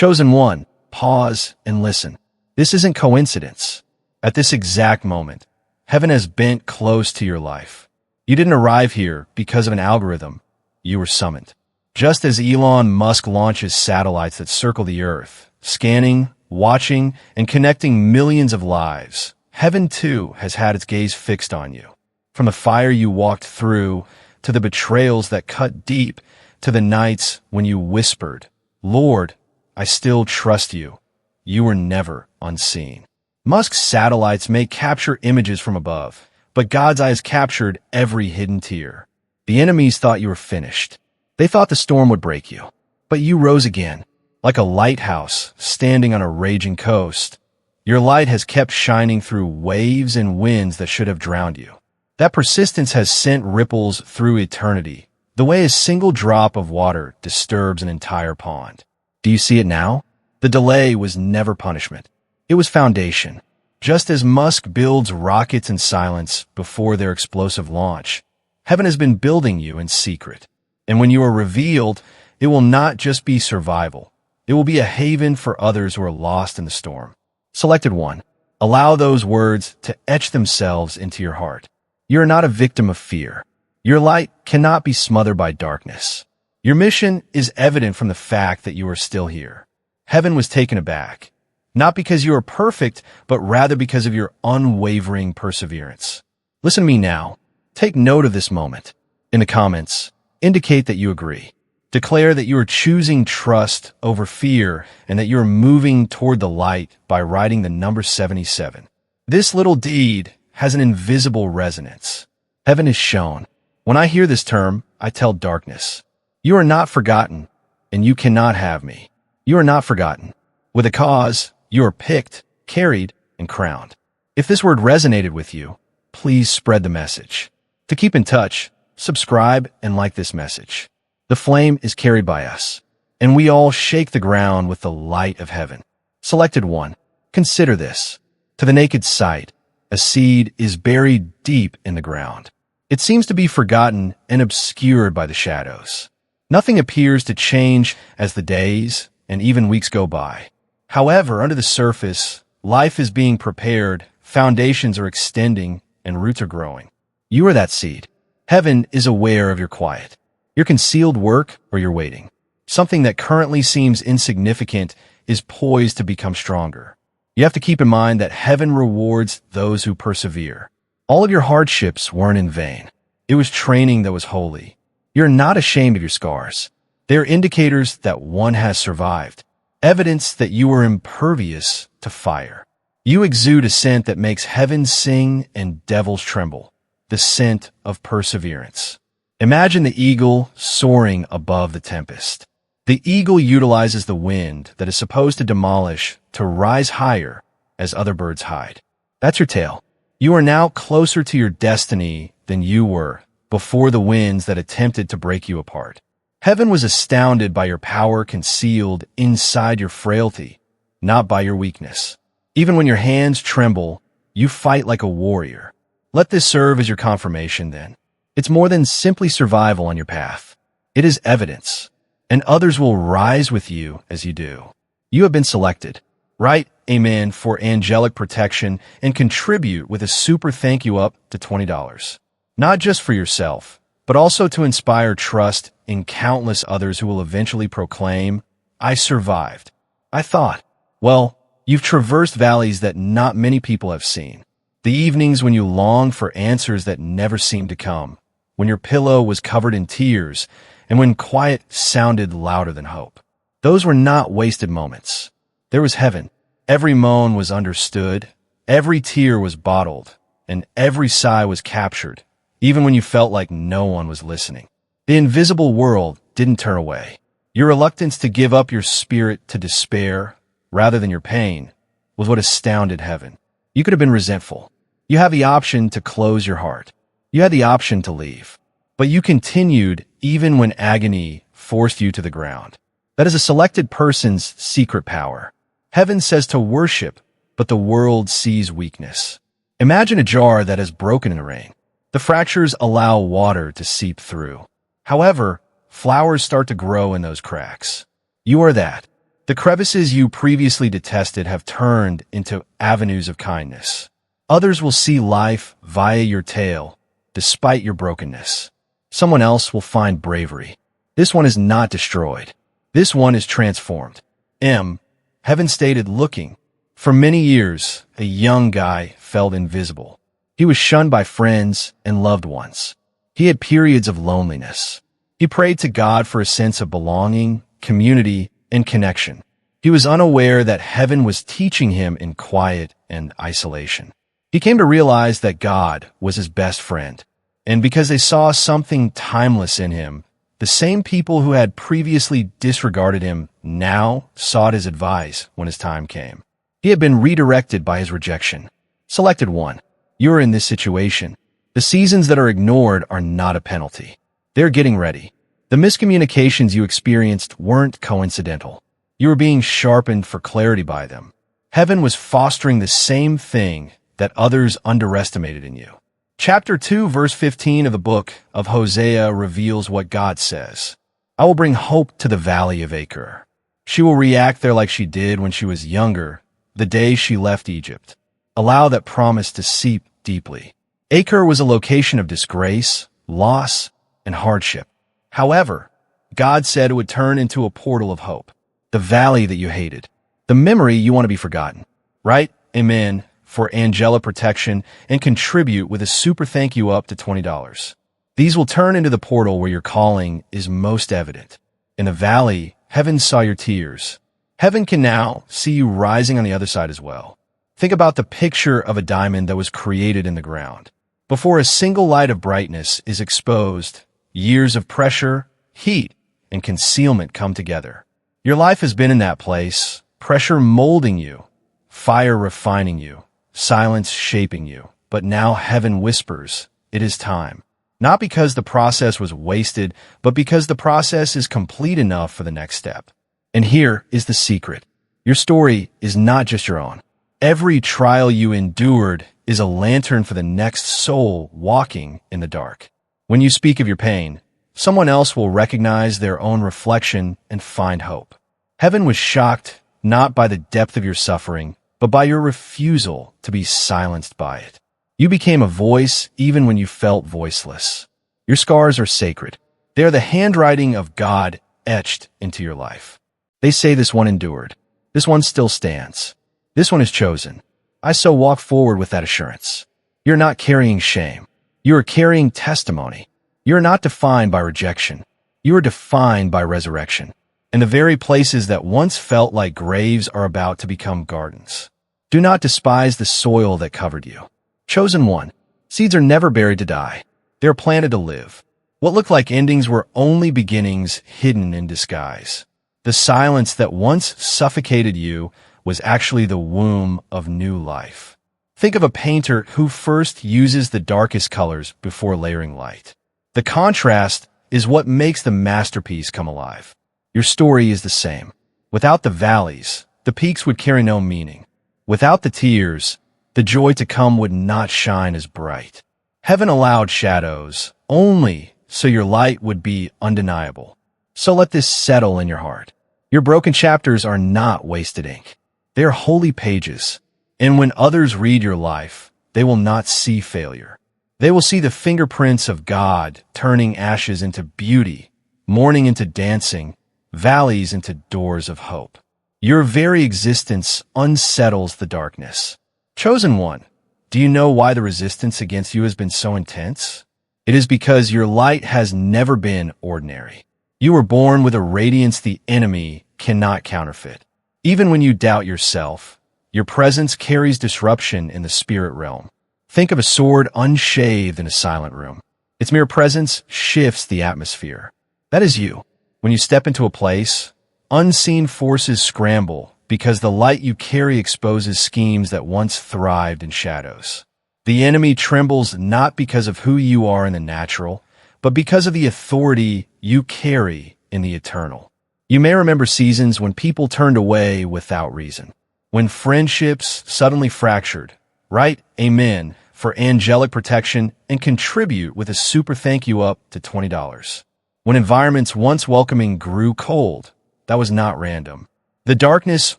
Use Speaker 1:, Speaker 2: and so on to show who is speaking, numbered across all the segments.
Speaker 1: Chosen one, pause and listen. This isn't coincidence. At this exact moment, heaven has bent close to your life. You didn't arrive here because of an algorithm. You were summoned. Just as Elon Musk launches satellites that circle the Earth, scanning, watching, and connecting millions of lives, heaven too has had its gaze fixed on you. From the fire you walked through, to the betrayals that cut deep, to the nights when you whispered, "Lord, I still trust you," you were never unseen. Musk's satellites may capture images from above, but God's eyes captured every hidden tear. The enemies thought you were finished. They thought the storm would break you, but you rose again, like a lighthouse standing on a raging coast. Your light has kept shining through waves and winds that should have drowned you. That persistence has sent ripples through eternity, the way a single drop of water disturbs an entire pond. Do you see it now? The delay was never punishment. It was foundation. Just as Musk builds rockets in silence before their explosive launch, heaven has been building you in secret. And when you are revealed, it will not just be survival. It will be a haven for others who are lost in the storm. Selected one, allow those words to etch themselves into your heart. You are not a victim of fear. Your light cannot be smothered by darkness. Your mission is evident from the fact that you are still here. Heaven was taken aback, not because you are perfect, but rather because of your unwavering perseverance. Listen to me now. Take note of this moment. In the comments, indicate that you agree. Declare that you are choosing trust over fear and that you are moving toward the light by writing the number 77. This little deed has an invisible resonance. Heaven is shown. When I hear this term, I tell darkness, you are not forgotten, and you cannot have me. You are not forgotten. With a cause, you are picked, carried, and crowned. If this word resonated with you, please spread the message. To keep in touch, subscribe and like this message. The flame is carried by us, and we all shake the ground with the light of heaven. Selected one, consider this. To the naked sight, a seed is buried deep in the ground. It seems to be forgotten and obscured by the shadows. Nothing appears to change as the days and even weeks go by. However, under the surface, life is being prepared, foundations are extending, and roots are growing. You are that seed. Heaven is aware of your quiet, your concealed work, or your waiting. Something that currently seems insignificant is poised to become stronger. You have to keep in mind that heaven rewards those who persevere. All of your hardships weren't in vain. It was training that was holy. You're not ashamed of your scars. They are indicators that one has survived, evidence that you are impervious to fire. You exude a scent that makes heaven sing and devils tremble, the scent of perseverance. Imagine the eagle soaring above the tempest. The eagle utilizes the wind that is supposed to demolish to rise higher as other birds hide. That's your tale. You are now closer to your destiny than you were before the winds that attempted to break you apart. Heaven was astounded by your power concealed inside your frailty, not by your weakness. Even when your hands tremble, you fight like a warrior. Let this serve as your confirmation then. It's more than simply survival on your path. It is evidence, and others will rise with you as you do. You have been selected. Write amen for angelic protection and contribute with a super thank you up to $20. Not just for yourself, but also to inspire trust in countless others who will eventually proclaim, I survived. I thought. Well, you've traversed valleys that not many people have seen. The evenings when you longed for answers that never seemed to come, when your pillow was covered in tears, and when quiet sounded louder than hope. Those were not wasted moments. There was heaven. Every moan was understood, every tear was bottled, and every sigh was captured, even when you felt like no one was listening. The invisible world didn't turn away. Your reluctance to give up your spirit to despair, rather than your pain, was what astounded heaven. You could have been resentful. You had the option to close your heart. You had the option to leave. But you continued even when agony forced you to the ground. That is a selected person's secret power. Heaven says to worship, but the world sees weakness. Imagine a jar that has broken in the rain. The fractures allow water to seep through. However, flowers start to grow in those cracks. You are that. The crevices you previously detested have turned into avenues of kindness. Others will see life via your tale, despite your brokenness. Someone else will find bravery. This one is not destroyed. This one is transformed. Heaven stated looking. For many years, a young guy felt invisible. He was shunned by friends and loved ones. He had periods of loneliness. He prayed to God for a sense of belonging, community, and connection. He was unaware that heaven was teaching him in quiet and isolation. He came to realize that God was his best friend. And because they saw something timeless in him, the same people who had previously disregarded him now sought his advice when his time came. He had been redirected by his rejection. Selected one. You are in this situation. The seasons that are ignored are not a penalty. They're getting ready. The miscommunications you experienced weren't coincidental. You were being sharpened for clarity by them. Heaven was fostering the same thing that others underestimated in you. Chapter 2, verse 15 of the book of Hosea reveals what God says. I will bring hope to the valley of Achor. She will react there like she did when she was younger, the day she left Egypt. Allow that promise to seep deeply. Achor was a location of disgrace, loss, and hardship. However, God said it would turn into a portal of hope. The valley that you hated. The memory you want to be forgotten. Right? Amen. For angelic protection and contribute with a super thank you up to $20. These will turn into the portal where your calling is most evident. In the valley, heaven saw your tears. Heaven can now see you rising on the other side as well. Think about the picture of a diamond that was created in the ground. Before a single light of brightness is exposed, years of pressure, heat, and concealment come together. Your life has been in that place, pressure molding you, fire refining you, silence shaping you. But now heaven whispers, it is time. Not because the process was wasted, but because the process is complete enough for the next step. And here is the secret. Your story is not just your own. Every trial you endured is a lantern for the next soul walking in the dark. When you speak of your pain, someone else will recognize their own reflection and find hope. Heaven was shocked not by the depth of your suffering, but by your refusal to be silenced by it. You became a voice even when you felt voiceless. Your scars are sacred. They are the handwriting of God etched into your life. They say this one endured. This one still stands. This one is chosen. I so walk forward with that assurance. You're not carrying shame. You are carrying testimony. You are not defined by rejection. You are defined by resurrection. And the very places that once felt like graves are about to become gardens. Do not despise the soil that covered you. Chosen one. Seeds are never buried to die. They are planted to live. What looked like endings were only beginnings hidden in disguise. The silence that once suffocated you was actually the womb of new life. Think of a painter who first uses the darkest colors before layering light. The contrast is what makes the masterpiece come alive. Your story is the same. Without the valleys, the peaks would carry no meaning. Without the tears, the joy to come would not shine as bright. Heaven allowed shadows only so your light would be undeniable. So let this settle in your heart. Your broken chapters are not wasted ink. They are holy pages. And when others read your life, they will not see failure. They will see the fingerprints of God turning ashes into beauty, mourning into dancing, valleys into doors of hope. Your very existence unsettles the darkness. Chosen one, do you know why the resistance against you has been so intense? It is because your light has never been ordinary. You were born with a radiance the enemy cannot counterfeit. Even when you doubt yourself, your presence carries disruption in the spirit realm. Think of a sword unshaved in a silent room. Its mere presence shifts the atmosphere. That is you. When you step into a place, unseen forces scramble because the light you carry exposes schemes that once thrived in shadows. The enemy trembles not because of who you are in the natural, but because of the authority you carry in the eternal. You may remember seasons when people turned away without reason, when friendships suddenly fractured. Right? Amen. For angelic protection and contribute with a super thank you up to $20. When environments once welcoming grew cold, that was not random. The darkness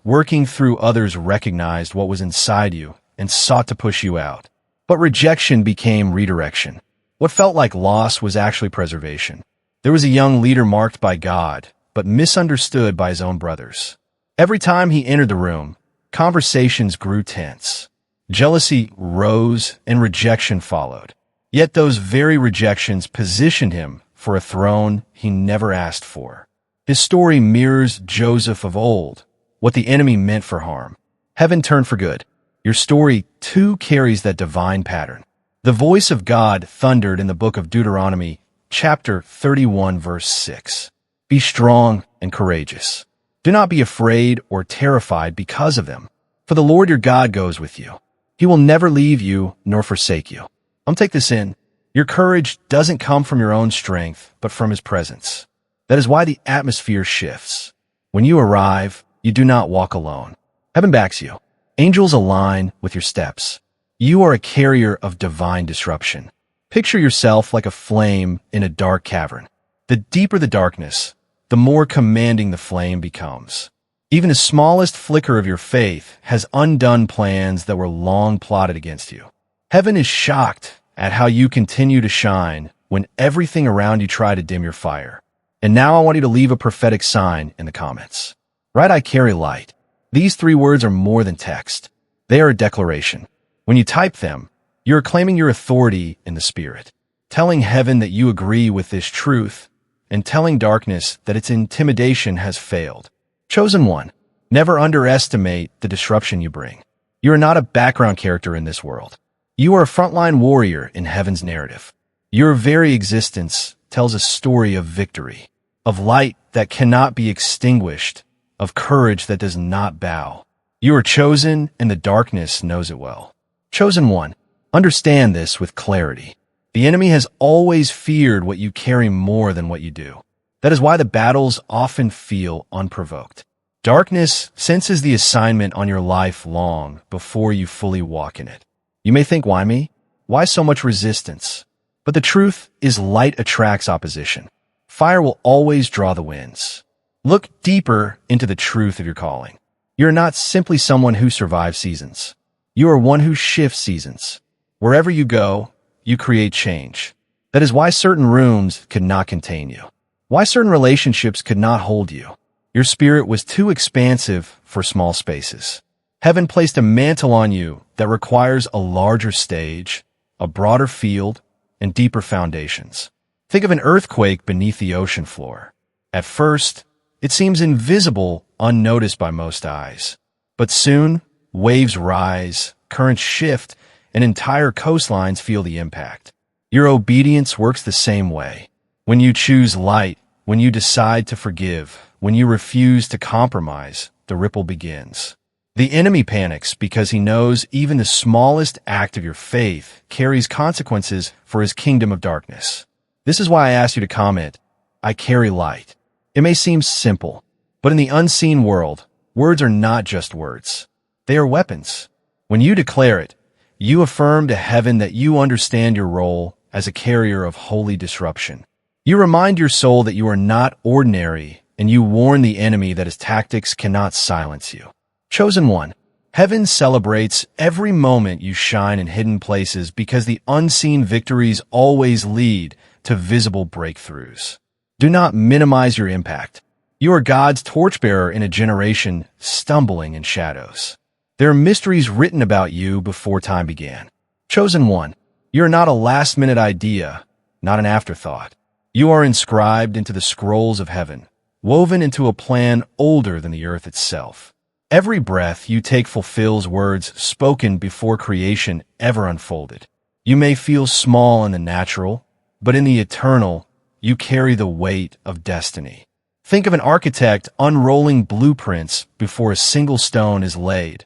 Speaker 1: working through others recognized what was inside you and sought to push you out. But rejection became redirection. What felt like loss was actually preservation. There was a young leader marked by God, but misunderstood by his own brothers. Every time he entered the room, conversations grew tense. Jealousy rose and rejection followed. Yet those very rejections positioned him for a throne he never asked for. His story mirrors Joseph of old, what the enemy meant for harm. Heaven turned for good. Your story, too, carries that divine pattern. The voice of God thundered in the book of Deuteronomy, chapter 31, verse 6. Be strong and courageous. Do not be afraid or terrified because of them, for the Lord your God goes with you. He will never leave you nor forsake you. Take this in. Your courage doesn't come from your own strength, but from His presence. That is why the atmosphere shifts. When you arrive, you do not walk alone. Heaven backs you. Angels align with your steps. You are a carrier of divine disruption. Picture yourself like a flame in a dark cavern. The deeper the darkness, the more commanding the flame becomes. Even the smallest flicker of your faith has undone plans that were long plotted against you. Heaven is shocked at how you continue to shine when everything around you try to dim your fire. And now I want you to leave a prophetic sign in the comments. Write, I carry light. These 3 words are more than text. They are a declaration. When you type them, you are claiming your authority in the Spirit, telling heaven that you agree with this truth, and telling darkness that its intimidation has failed. Chosen one, never underestimate the disruption you bring. You are not a background character in this world. You are a frontline warrior in heaven's narrative. Your very existence tells a story of victory, of light that cannot be extinguished, of courage that does not bow. You are chosen, and the darkness knows it well. Chosen one, understand this with clarity. The enemy has always feared what you carry more than what you do. That is why the battles often feel unprovoked. Darkness senses the assignment on your life long before you fully walk in it. You may think, why me? Why so much resistance? But the truth is light attracts opposition. Fire will always draw the winds. Look deeper into the truth of your calling. You are not simply someone who survives seasons. You are one who shifts seasons. Wherever you go, you create change. That is why certain rooms could not contain you. Why certain relationships could not hold you. Your spirit was too expansive for small spaces. Heaven placed a mantle on you that requires a larger stage, a broader field, and deeper foundations. Think of an earthquake beneath the ocean floor. At first, it seems invisible, unnoticed by most eyes. But soon, waves rise, currents shift, and entire coastlines feel the impact. Your obedience works the same way. When you choose light, when you decide to forgive, when you refuse to compromise, the ripple begins. The enemy panics because he knows even the smallest act of your faith carries consequences for his kingdom of darkness. This is why I asked you to comment, I carry light. It may seem simple, but in the unseen world, words are not just words. They are weapons. When you declare it, you affirm to heaven that you understand your role as a carrier of holy disruption. You remind your soul that you are not ordinary, and you warn the enemy that his tactics cannot silence you. Chosen one, heaven celebrates every moment you shine in hidden places because the unseen victories always lead to visible breakthroughs. Do not minimize your impact. You are God's torchbearer in a generation stumbling in shadows. There are mysteries written about you before time began. Chosen one, you are not a last-minute idea, not an afterthought. You are inscribed into the scrolls of heaven, woven into a plan older than the earth itself. Every breath you take fulfills words spoken before creation ever unfolded. You may feel small in the natural, but in the eternal, you carry the weight of destiny. Think of an architect unrolling blueprints before a single stone is laid,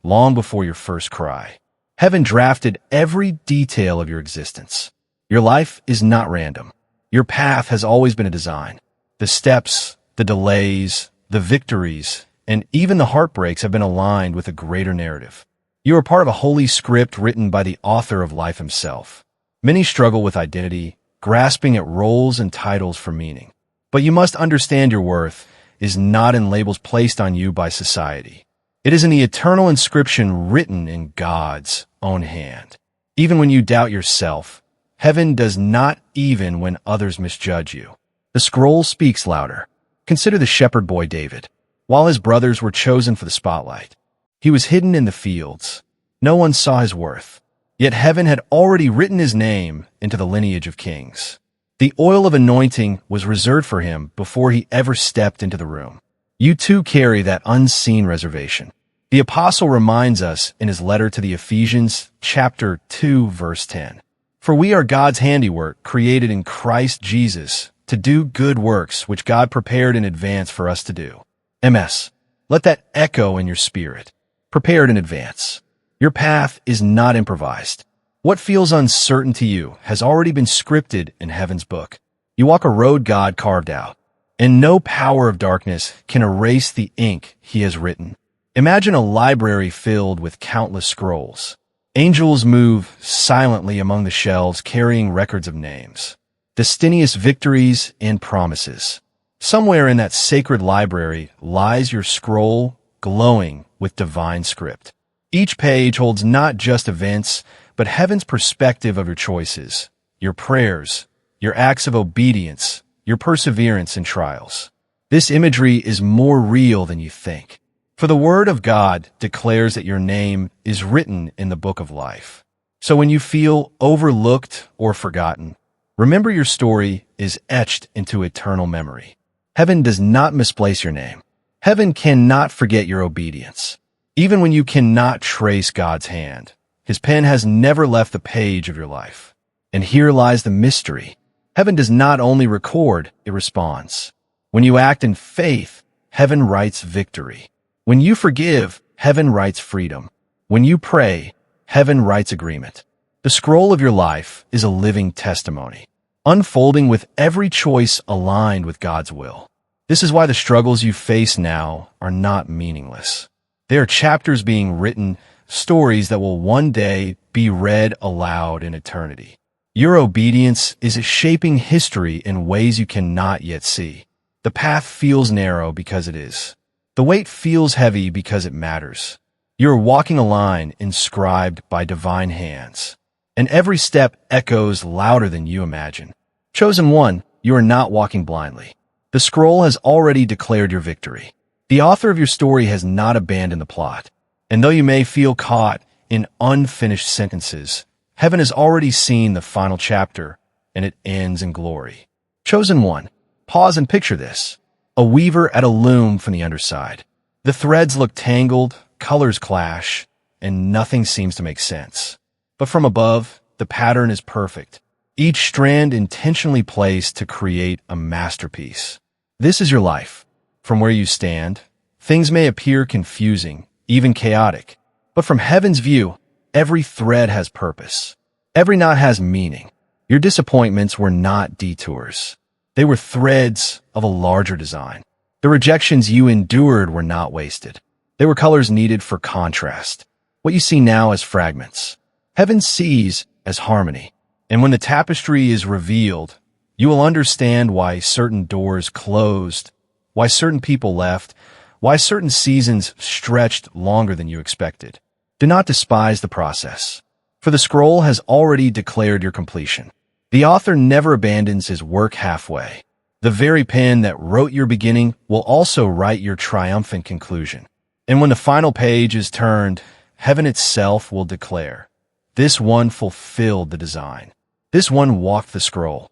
Speaker 1: long before your first cry. Heaven drafted every detail of your existence. Your life is not random. Your path has always been a design. The steps, the delays, the victories, and even the heartbreaks have been aligned with a greater narrative. You are part of a holy script written by the author of life himself. Many struggle with identity, grasping at roles and titles for meaning. But you must understand your worth. is not in labels placed on you by society. It is in the eternal inscription written in God's own hand. Even when you doubt yourself, heaven does not, even when others misjudge you. The scroll speaks louder. Consider the shepherd boy David. While his brothers were chosen for the spotlight, he was hidden in the fields. No one saw his worth. Yet heaven had already written his name into the lineage of kings. The oil of anointing was reserved for him before he ever stepped into the room. You too carry that unseen reservation. The apostle reminds us in his letter to the Ephesians, chapter 2, verse 10. For we are God's handiwork, created in Christ Jesus, to do good works which God prepared in advance for us to do. MS. Let that echo in your spirit. Prepared in advance. Your path is not improvised. What feels uncertain to you has already been scripted in heaven's book. You walk a road God carved out, and no power of darkness can erase the ink he has written. Imagine a library filled with countless scrolls. Angels move silently among the shelves carrying records of names, destinious victories and promises. Somewhere in that sacred library lies your scroll, glowing with divine script. Each page holds not just events, but heaven's perspective of your choices, your prayers, your acts of obedience, your perseverance in trials. This imagery is more real than you think. For the Word of God declares that your name is written in the book of life. So when you feel overlooked or forgotten, remember your story is etched into eternal memory. Heaven does not misplace your name. Heaven cannot forget your obedience. Even when you cannot trace God's hand, His pen has never left the page of your life. And here lies the mystery. Heaven does not only record, it responds. When you act in faith, heaven writes victory. When you forgive, heaven writes freedom. When you pray, heaven writes agreement. The scroll of your life is a living testimony, unfolding with every choice aligned with God's will. This is why the struggles you face now are not meaningless. They are chapters being written, stories that will one day be read aloud in eternity. Your obedience is shaping history in ways you cannot yet see. The path feels narrow because it is. The weight feels heavy because it matters. You are walking a line inscribed by divine hands, and every step echoes louder than you imagine. Chosen one, you are not walking blindly. The scroll has already declared your victory. The author of your story has not abandoned the plot, and though you may feel caught in unfinished sentences, heaven has already seen the final chapter, and it ends in glory. Chosen one, pause and picture this. A weaver at a loom from the underside. The threads look tangled, colors clash, and nothing seems to make sense. But from above, the pattern is perfect. Each strand intentionally placed to create a masterpiece. This is your life. From where you stand, things may appear confusing, even chaotic. But from heaven's view, every thread has purpose. Every knot has meaning. Your disappointments were not detours. They were threads of a larger design. The rejections you endured were not wasted. They were colors needed for contrast. What you see now as fragments, heaven sees as harmony. And when the tapestry is revealed, you will understand why certain doors closed, why certain people left, why certain seasons stretched longer than you expected. Do not despise the process, for the scroll has already declared your completion. The author never abandons his work halfway. The very pen that wrote your beginning will also write your triumphant conclusion. And when the final page is turned, heaven itself will declare, this one fulfilled the design. This one walked the scroll.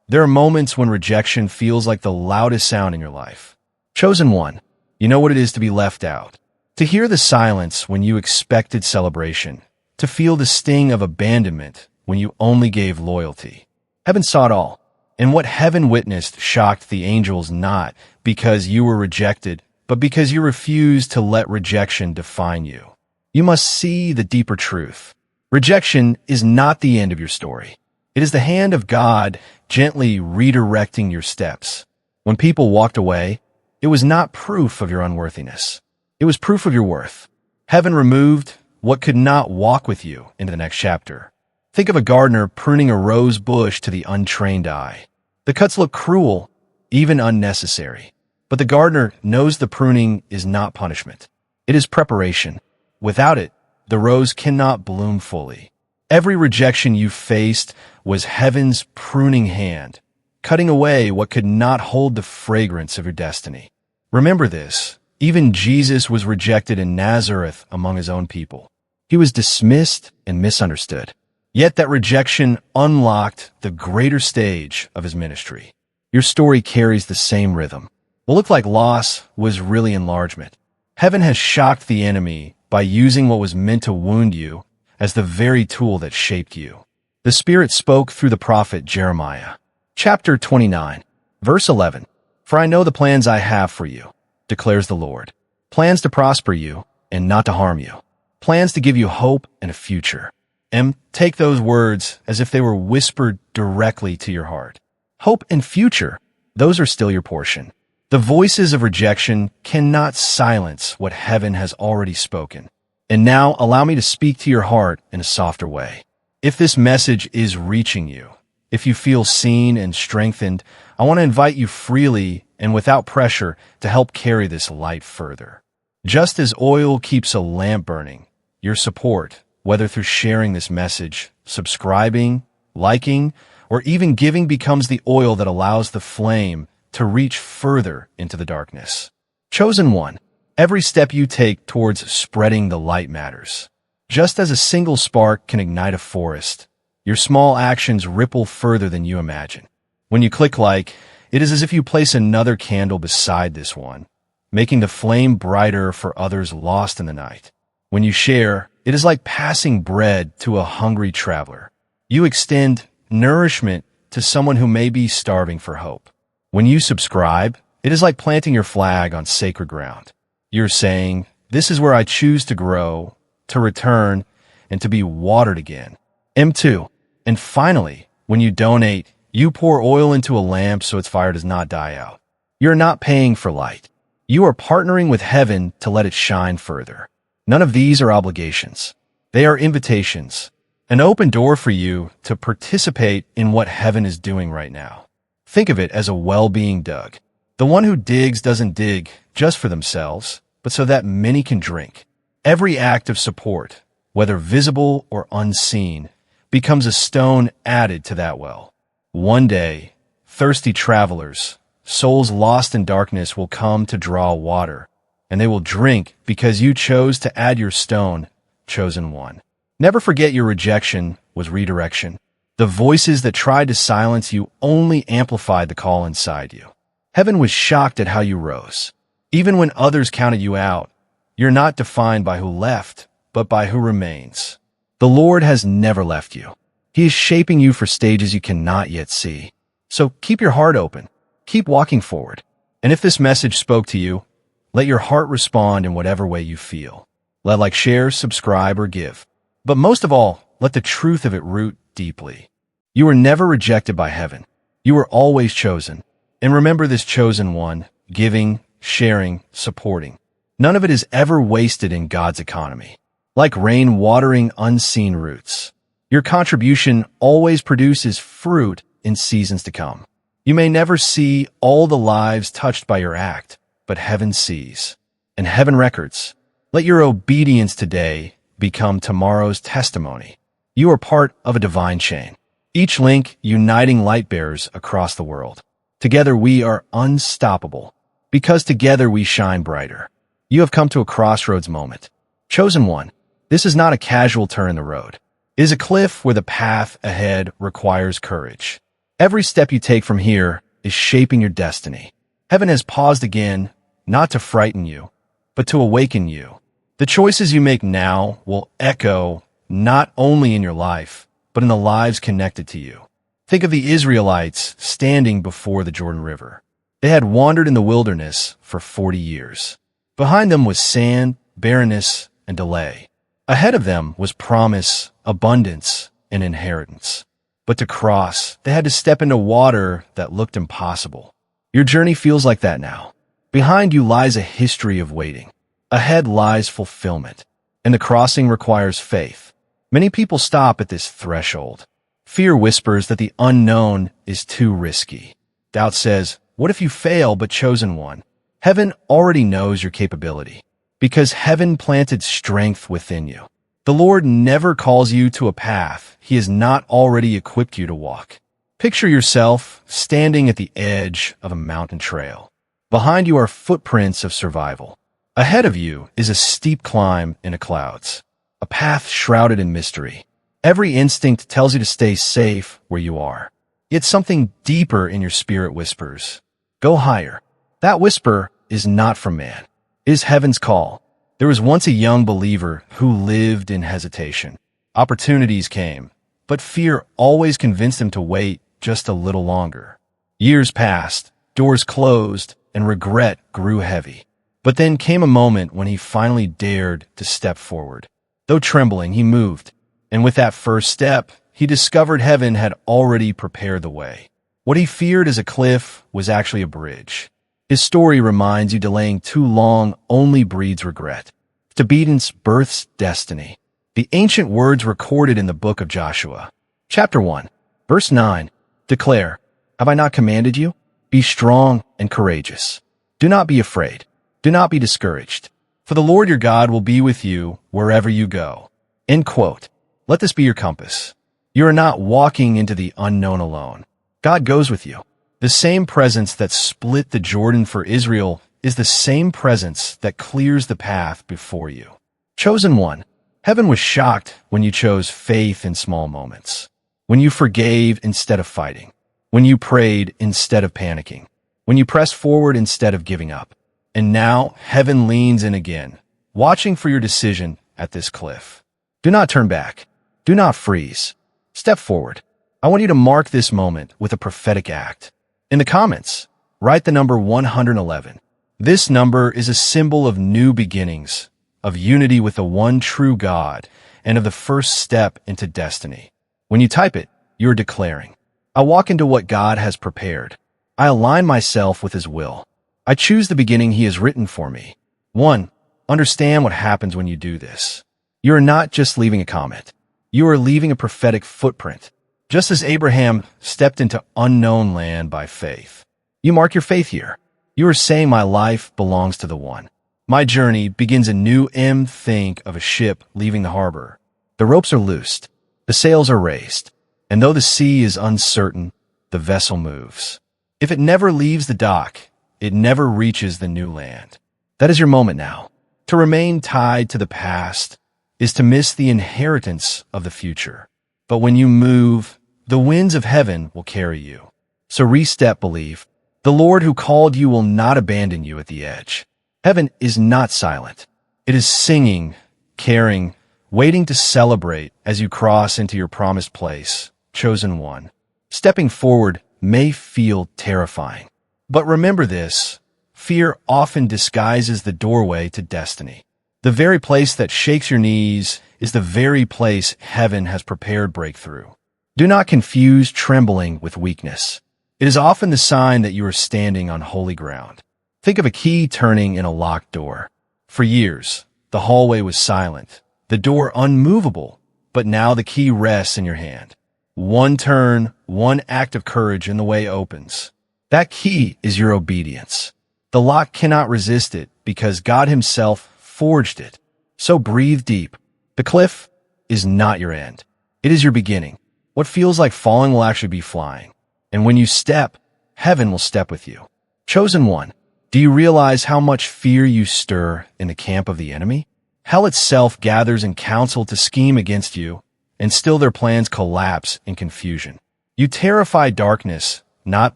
Speaker 1: There are moments when rejection feels like the loudest sound in your life. Chosen one, you know what it is to be left out. To hear the silence when you expected celebration. To feel the sting of abandonment when you only gave loyalty. Heaven saw it all, and what heaven witnessed shocked the angels not because you were rejected, but because you refused to let rejection define you. You must see the deeper truth. Rejection is not the end of your story. It is the hand of God gently redirecting your steps. When people walked away, it was not proof of your unworthiness. It was proof of your worth. Heaven removed what could not walk with you into the next chapter. Think of a gardener pruning a rose bush to the untrained eye. The cuts look cruel, even unnecessary. But the gardener knows the pruning is not punishment. It is preparation. Without it, the rose cannot bloom fully. Every rejection you faced was heaven's pruning hand, cutting away what could not hold the fragrance of your destiny. Remember this, even Jesus was rejected in Nazareth among his own people. He was dismissed and misunderstood. Yet that rejection unlocked the greater stage of his ministry. Your story carries the same rhythm. What looked like loss was really enlargement. Heaven has shocked the enemy by using what was meant to wound you as the very tool that shaped you. The Spirit spoke through the prophet Jeremiah. Chapter 29, verse 11. For I know the plans I have for you, declares the Lord. Plans to prosper you and not to harm you. Plans to give you hope and a future. And take those words as if they were whispered directly to your heart. Hope and future, those are still your portion. The voices of rejection cannot silence what heaven has already spoken. And now allow me to speak to your heart in a softer way. If this message is reaching you, if you feel seen and strengthened, I want to invite you freely and without pressure to help carry this light further. Just as oil keeps a lamp burning, your support, whether through sharing this message, subscribing, liking, or even giving, becomes the oil that allows the flame to reach further into the darkness. Chosen one, every step you take towards spreading the light matters. Just as a single spark can ignite a forest, your small actions ripple further than you imagine. When you click like, it is as if you place another candle beside this one, making the flame brighter for others lost in the night. When you share, it is like passing bread to a hungry traveler. You extend nourishment to someone who may be starving for hope. When you subscribe, it is like planting your flag on sacred ground. You're saying, this is where I choose to grow, to return, and to be watered again. M2. And finally, when you donate, you pour oil into a lamp so its fire does not die out. You're not paying for light. You are partnering with heaven to let it shine further. None of these are obligations. They are invitations, an open door for you to participate in what heaven is doing right now. Think of it as a well being dug. The one who digs doesn't dig just for themselves, but so that many can drink. Every act of support, whether visible or unseen, becomes a stone added to that well. One day, thirsty travelers, souls lost in darkness, will come to draw water, and they will drink because you chose to add your stone, chosen one. Never forget your rejection was redirection. The voices that tried to silence you only amplified the call inside you. Heaven was shocked at how you rose. Even when others counted you out, you're not defined by who left, but by who remains. The Lord has never left you. He is shaping you for stages you cannot yet see. So keep your heart open. Keep walking forward. And if this message spoke to you, let your heart respond in whatever way you feel. Let like, share, subscribe, or give. But most of all, let the truth of it root deeply. You were never rejected by heaven. You were always chosen. And remember this chosen one, giving, sharing, supporting. None of it is ever wasted in God's economy. Like rain watering unseen roots, your contribution always produces fruit in seasons to come. You may never see all the lives touched by your act, but heaven sees, and heaven records. Let your obedience today become tomorrow's testimony. You are part of a divine chain, each link uniting light bearers across the world. Together we are unstoppable, because together we shine brighter. You have come to a crossroads moment. Chosen one, this is not a casual turn in the road. It is a cliff where the path ahead requires courage. Every step you take from here is shaping your destiny. Heaven has paused again, not to frighten you, but to awaken you. The choices you make now will echo not only in your life, but in the lives connected to you. Think of the Israelites standing before the Jordan River. They had wandered in the wilderness for 40 years. Behind them was sand, barrenness, and delay. Ahead of them was promise, abundance, and inheritance. But to cross, they had to step into water that looked impossible. Your journey feels like that now. Behind you lies a history of waiting. Ahead lies fulfillment. And the crossing requires faith. Many people stop at this threshold. Fear whispers that the unknown is too risky. Doubt says, what if you fail but chosen one? Heaven already knows your capability, because heaven planted strength within you. The Lord never calls you to a path He has not already equipped you to walk. Picture yourself standing at the edge of a mountain trail. Behind you are footprints of survival. Ahead of you is a steep climb in the clouds, a path shrouded in mystery. Every instinct tells you to stay safe where you are. Yet something deeper in your spirit whispers, "Go higher." That whisper is not from man. It is heaven's call. There was once a young believer who lived in hesitation. Opportunities came, but fear always convinced him to wait just a little longer. Years passed, doors closed, and regret grew heavy. But then came a moment when he finally dared to step forward. Though trembling, he moved, and with that first step, he discovered heaven had already prepared the way. What he feared as a cliff was actually a bridge. His story reminds you delaying too long only breeds regret. Disobedience births destiny. The ancient words recorded in the book of Joshua, chapter 1, verse 9, declare, "Have I not commanded you? Be strong and courageous. Do not be afraid. Do not be discouraged. For the Lord your God will be with you wherever you go." End quote. Let this be your compass. You are not walking into the unknown alone. God goes with you. The same presence that split the Jordan for Israel is the same presence that clears the path before you. Chosen one, heaven was shocked when you chose faith in small moments, when you forgave instead of fighting, when you prayed instead of panicking, when you pressed forward instead of giving up. And now heaven leans in again, watching for your decision at this cliff. Do not turn back. Do not freeze. Step forward. I want you to mark this moment with a prophetic act. In the comments, write the number 111. This number is a symbol of new beginnings, of unity with the one true God, and of the first step into destiny. When you type it, you are declaring, "I walk into what God has prepared. I align myself with His will. I choose the beginning He has written for me." 1. Understand what happens when you do this. You are not just leaving a comment. You are leaving a prophetic footprint. Just as Abraham stepped into unknown land by faith. You mark your faith here. You are saying my life belongs to the one. My journey begins a new think of a ship leaving the harbor. The ropes are loosed. The sails are raised. And though the sea is uncertain, the vessel moves. If it never leaves the dock, it never reaches the new land. That is your moment now. To remain tied to the past is to miss the inheritance of the future. But when you move, the winds of heaven will carry you. So re-step, believe. The Lord who called you will not abandon you at the edge. Heaven is not silent. It is singing, caring, waiting to celebrate as you cross into your promised place, chosen one. Stepping forward may feel terrifying. But remember this, fear often disguises the doorway to destiny. The very place that shakes your knees is the very place heaven has prepared breakthrough. Do not confuse trembling with weakness. It is often the sign that you are standing on holy ground. Think of a key turning in a locked door. For years, the hallway was silent, the door unmovable, but now the key rests in your hand. One turn, one act of courage, and the way opens. That key is your obedience. The lock cannot resist it because God Himself forged it. So breathe deep. The cliff is not your end. It is your beginning. What feels like falling will actually be flying. And when you step, heaven will step with you. Chosen one, do you realize how much fear you stir in the camp of the enemy? Hell itself gathers in council to scheme against you, and still their plans collapse in confusion. You terrify darkness, not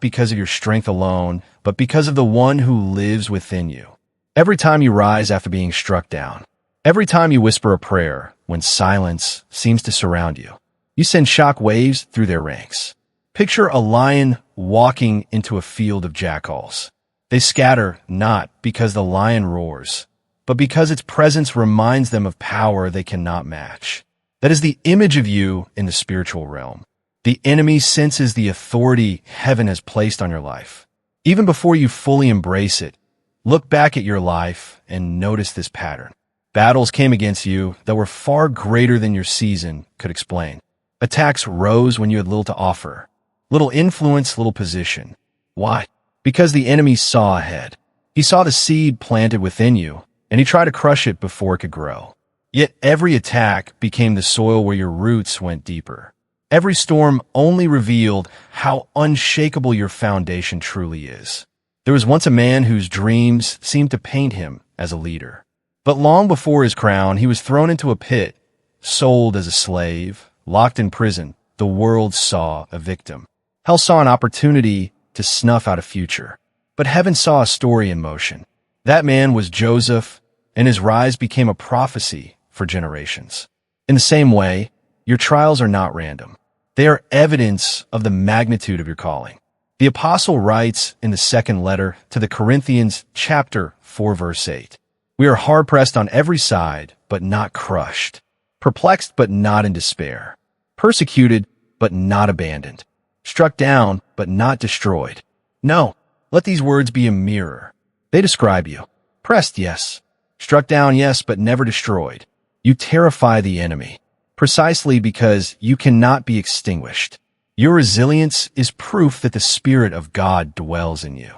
Speaker 1: because of your strength alone, but because of the one who lives within you. Every time you rise after being struck down, every time you whisper a prayer when silence seems to surround you, you send shock waves through their ranks. Picture a lion walking into a field of jackals. They scatter not because the lion roars, but because its presence reminds them of power they cannot match. That is the image of you in the spiritual realm. The enemy senses the authority heaven has placed on your life. Even before you fully embrace it, look back at your life and notice this pattern. Battles came against you that were far greater than your season could explain. Attacks rose when you had little to offer. Little influence, little position. Why? Because the enemy saw ahead. He saw the seed planted within you, and he tried to crush it before it could grow. Yet every attack became the soil where your roots went deeper. Every storm only revealed how unshakable your foundation truly is. There was once a man whose dreams seemed to paint him as a leader. But long before his crown, he was thrown into a pit, sold as a slave, locked in prison. The world saw a victim. Hell saw an opportunity to snuff out a future. But heaven saw a story in motion. That man was Joseph, and his rise became a prophecy for generations. In the same way, your trials are not random. They are evidence of the magnitude of your calling. The apostle writes in the second letter to the Corinthians, chapter 4, verse 8, "We are hard-pressed on every side, but not crushed, perplexed, but not in despair, persecuted, but not abandoned, struck down, but not destroyed." No, let these words be a mirror. They describe you. Pressed, yes. Struck down, yes, but never destroyed. You terrify the enemy, precisely because you cannot be extinguished. Your resilience is proof that the Spirit of God dwells in you.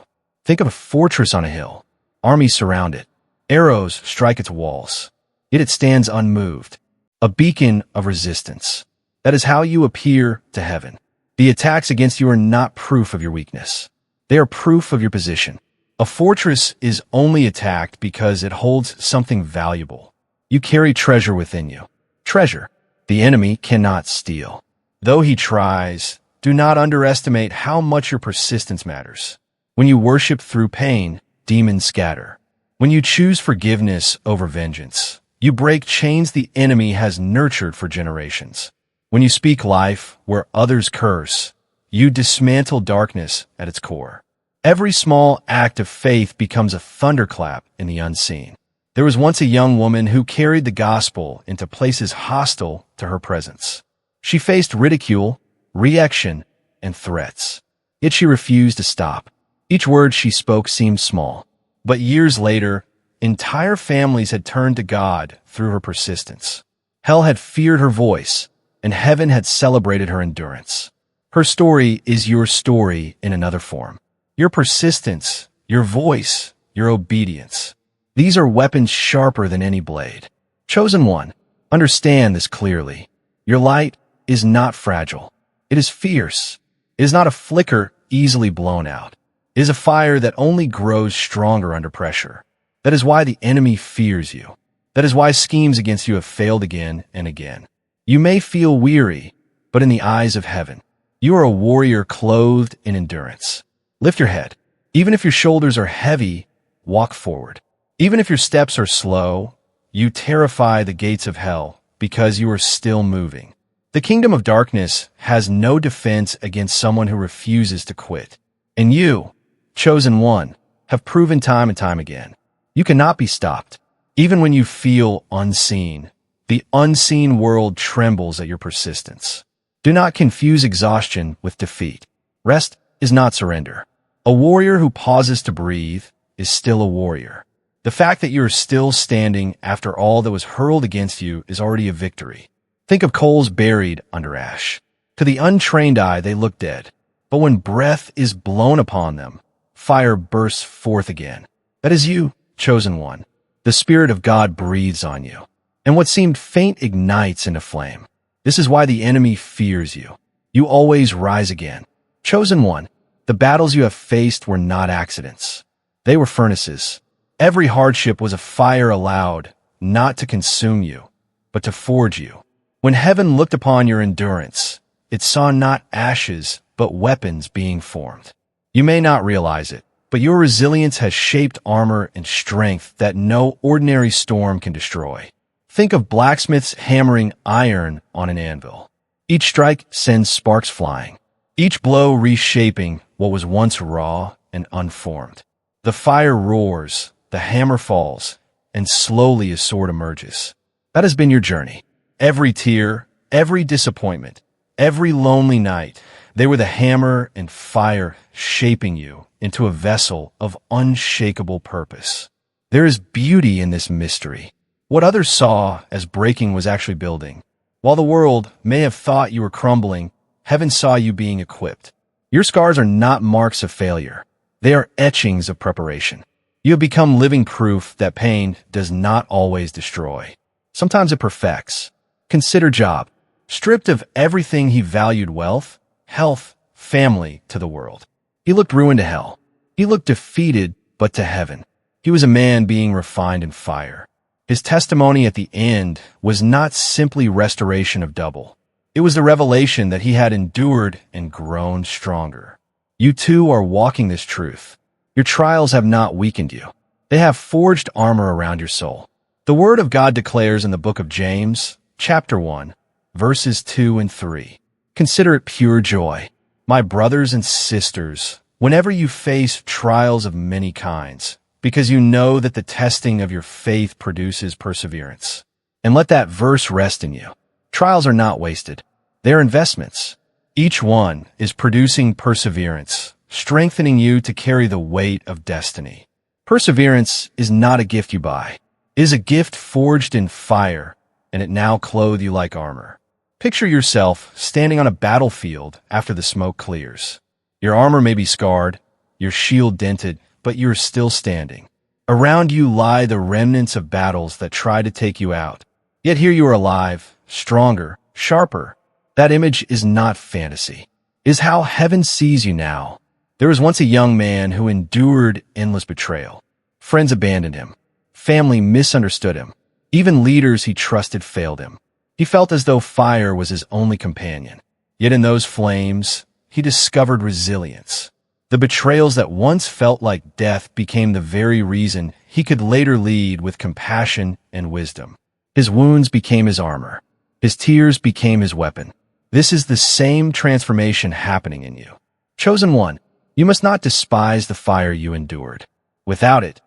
Speaker 1: Think of a fortress on a hill. Armies surround it. Arrows strike its walls. Yet it stands unmoved, a beacon of resistance. That is how you appear to heaven. The attacks against you are not proof of your weakness. They are proof of your position. A fortress is only attacked because it holds something valuable. You carry treasure within you. Treasure the enemy cannot steal. Though he tries, do not underestimate how much your persistence matters. When you worship through pain, demons scatter. When you choose forgiveness over vengeance, you break chains the enemy has nurtured for generations. When you speak life where others curse, you dismantle darkness at its core. Every small act of faith becomes a thunderclap in the unseen. There was once a young woman who carried the gospel into places hostile to her presence. She faced ridicule, reaction, and threats. Yet she refused to stop. Each word she spoke seemed small. But years later, entire families had turned to God through her persistence. Hell had feared her voice, and heaven had celebrated her endurance. Her story is your story in another form. Your persistence, your voice, your obedience. These are weapons sharper than any blade. Chosen one, understand this clearly. Your light is not fragile. It is fierce. It is not a flicker easily blown out. It is a fire that only grows stronger under pressure. That is why the enemy fears you. That is why schemes against you have failed again and again. You may feel weary, but in the eyes of heaven, you are a warrior clothed in endurance. Lift your head. Even if your shoulders are heavy, walk forward. Even if your steps are slow, you terrify the gates of hell because you are still moving. The kingdom of darkness has no defense against someone who refuses to quit. And you, chosen one, have proven time and time again. You cannot be stopped. Even when you feel unseen, the unseen world trembles at your persistence. Do not confuse exhaustion with defeat. Rest is not surrender. A warrior who pauses to breathe is still a warrior. The fact that you are still standing after all that was hurled against you is already a victory. Think of coals buried under ash. To the untrained eye, they look dead. But when breath is blown upon them, fire bursts forth again. That is you, chosen one. The Spirit of God breathes on you, and what seemed faint ignites into flame. This is why the enemy fears you. You always rise again. Chosen one, the battles you have faced were not accidents. They were furnaces. Every hardship was a fire allowed, not to consume you, but to forge you. When heaven looked upon your endurance, it saw not ashes, but weapons being formed. You may not realize it, but your resilience has shaped armor and strength that no ordinary storm can destroy. Think of blacksmiths hammering iron on an anvil. Each strike sends sparks flying, each blow reshaping what was once raw and unformed. The fire roars, the hammer falls, and slowly a sword emerges. That has been your journey. Every tear, every disappointment, every lonely night, they were the hammer and fire shaping you into a vessel of unshakable purpose. There is beauty in this mystery. What others saw as breaking was actually building. While the world may have thought you were crumbling, heaven saw you being equipped. Your scars are not marks of failure. They are etchings of preparation. You have become living proof that pain does not always destroy. Sometimes it perfects. Consider Job. Stripped of everything he valued, wealth, health, family, to the world. He looked ruined to hell. He looked defeated, but to heaven. He was a man being refined in fire. His testimony at the end was not simply restoration of double. It was the revelation that he had endured and grown stronger. You too are walking this truth. Your trials have not weakened you. They have forged armor around your soul. The Word of God declares in the book of James, chapter 1, verses 2 and 3. Consider it pure joy, my brothers and sisters, whenever you face trials of many kinds, because you know that the testing of your faith produces perseverance. And let that verse rest in you. Trials are not wasted. They are investments. Each one is producing perseverance, strengthening you to carry the weight of destiny. Perseverance is not a gift you buy. It is a gift forged in fire, and it now clothes you like armor. Picture yourself standing on a battlefield after the smoke clears. Your armor may be scarred, your shield dented, but you're still standing. Around you lie the remnants of battles that try to take you out. Yet here you are alive, stronger, sharper. That image is not fantasy. It is how heaven sees you now. There was once a young man who endured endless betrayal. Friends abandoned him. Family misunderstood him. Even leaders he trusted failed him. He felt as though fire was his only companion. Yet in those flames, he discovered resilience. The betrayals that once felt like death became the very reason he could later lead with compassion and wisdom. His wounds became his armor. His tears became his weapon. This is the same transformation happening in you. Chosen one, you must not despise the fire you endured. Without it,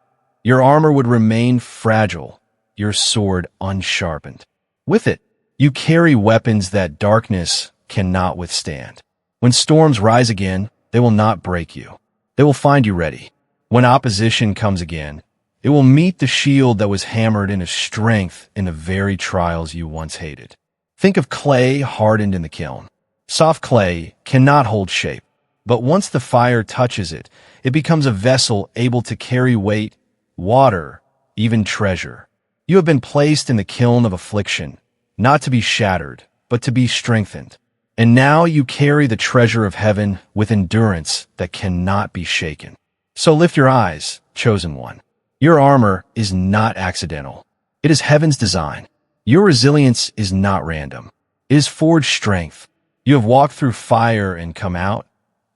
Speaker 1: your armor would remain fragile, your sword unsharpened. With it, you carry weapons that darkness cannot withstand. When storms rise again, they will not break you. They will find you ready. When opposition comes again, it will meet the shield that was hammered into strength in the very trials you once hated. Think of clay hardened in the kiln. Soft clay cannot hold shape, but once the fire touches it, it becomes a vessel able to carry weight, water, even treasure. You have been placed in the kiln of affliction, not to be shattered, but to be strengthened. And now you carry the treasure of heaven with endurance that cannot be shaken. So lift your eyes, chosen one. Your armor is not accidental. It is heaven's design. Your resilience is not random. It is forged strength. You have walked through fire and come out,